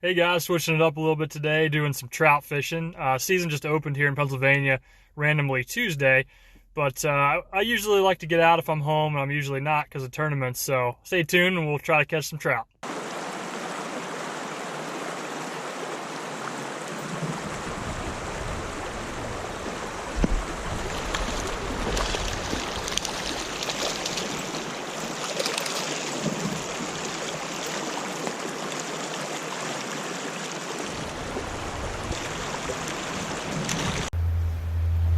Hey guys, switching it up a little bit today, doing some trout fishing. Season just opened here in Pennsylvania randomly Tuesday, but I usually like to get out if I'm home, and I'm usually not because of tournaments, so stay tuned and we'll try to catch some trout.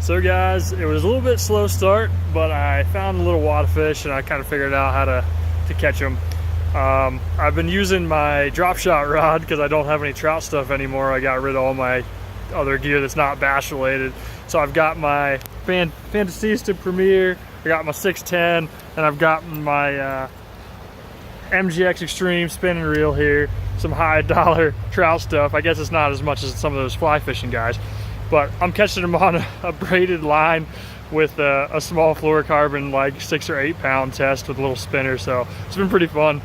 So guys, it was a little bit slow start, but I found a little wad of fish and I kind of figured out how to catch them. I've been using my drop shot rod because I don't have any trout stuff anymore. I got rid of all my other gear that's not bass related. So I've got my Fantasista Premier, I got my 610, and I've got my MGX Extreme spinning reel here. Some high dollar trout stuff. I guess it's not as much as some of those fly fishing guys. But I'm catching them on a braided line with a small fluorocarbon, like 6 or 8 pound test with a little spinner. So it's been pretty fun.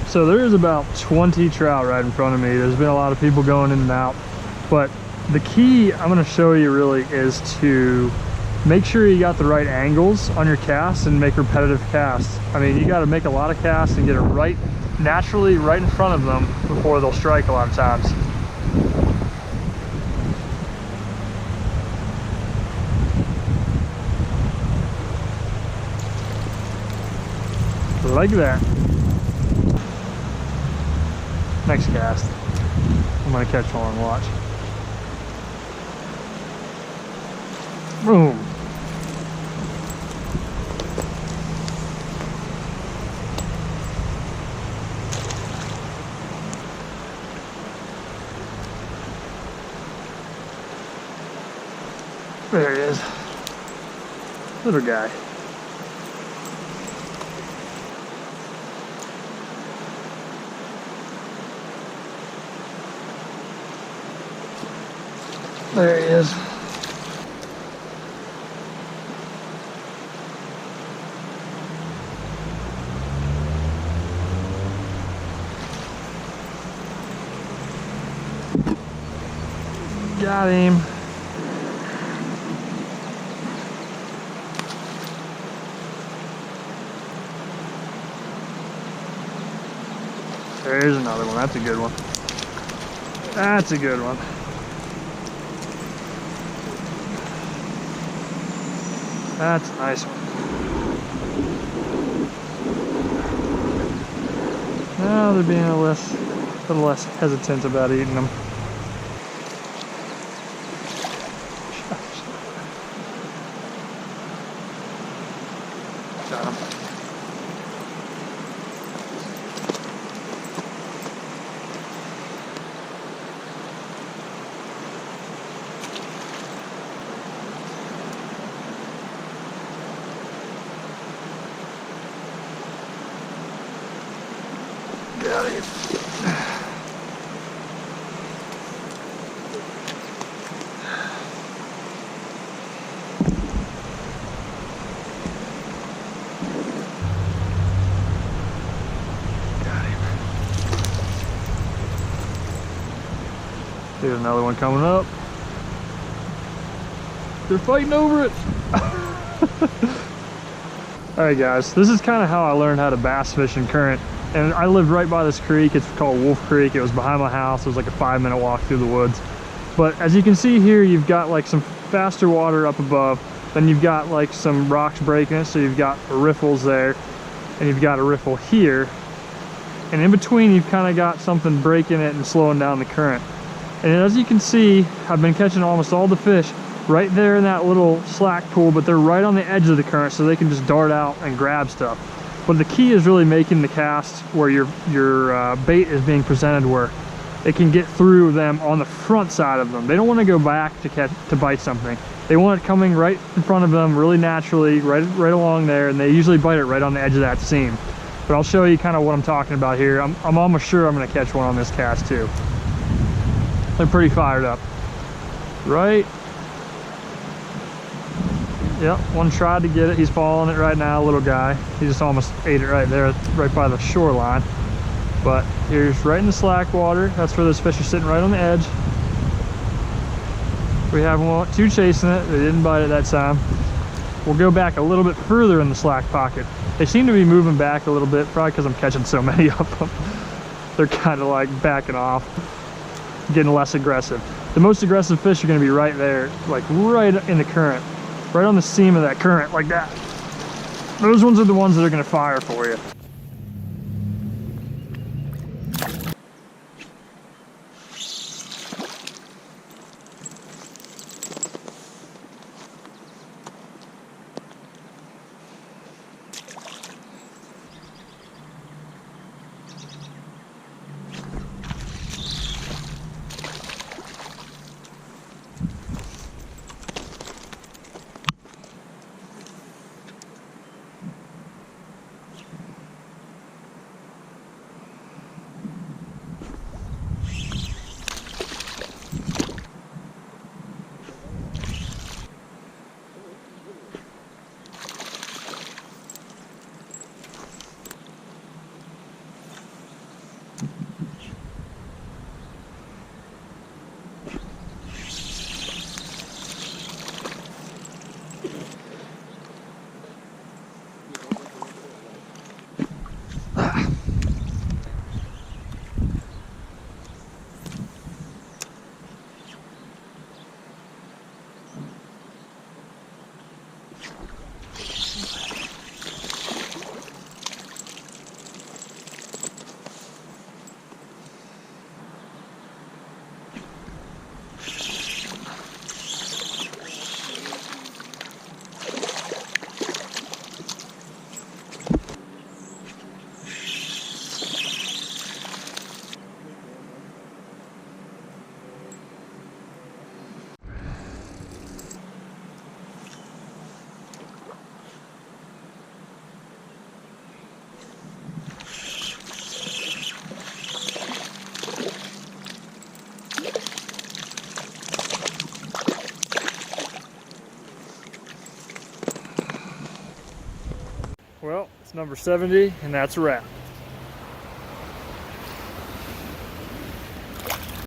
So there's about 20 trout right in front of me. There's been a lot of people going in and out, but the key I'm going to show you really is to make sure you got the right angles on your casts and make repetitive casts. I mean, you got to make a lot of casts and get it right naturally right in front of them before they'll strike a lot of times. Like that. Next cast, I'm gonna catch one and watch. Boom. There he is. Little guy. There he is. Got him. There's another one. That's a good one. That's a good one. That's a nice one. Now they're being a little less hesitant about eating them. Got him. Got it. Got him. There's another one coming up. They're fighting over it. Alright guys, this is kind of how I learned how to bass fish in current. And I lived right by this creek. It's called Wolf Creek. It was behind my house. It was like a 5-minute walk through the woods. But as you can see here, you've got like some faster water up above. Then you've got like some rocks breaking it. So you've got riffles there, and you've got a riffle here. And in between, you've kind of got something breaking it and slowing down the current. And as you can see, I've been catching almost all the fish right there in that little slack pool, but they're right on the edge of the current, so they can just dart out and grab stuff. But the key is really making the cast where your bait is being presented, where it can get through them on the front side of them. They don't want to go back to bite something. They want it coming right in front of them, really naturally, right along there, and they usually bite it right on the edge of that seam. But I'll show you kind of what I'm talking about here. I'm almost sure I'm going to catch one on this cast too. They're pretty fired up. Right. Yep, one tried to get it. He's following it right now, little guy. He just almost ate it right there, right by the shoreline. But here's right in the slack water. That's where those fish are sitting, right on the edge. We have two chasing it. They didn't bite it that time. We'll go back a little bit further in the slack pocket. They seem to be moving back a little bit, probably because I'm catching so many of them. They're kind of like backing off, getting less aggressive. The most aggressive fish are going to be right there, like right in the current, right on the seam of that current, like that. Those ones are the ones that are going to fire for you. Well, it's number 70, and that's a wrap.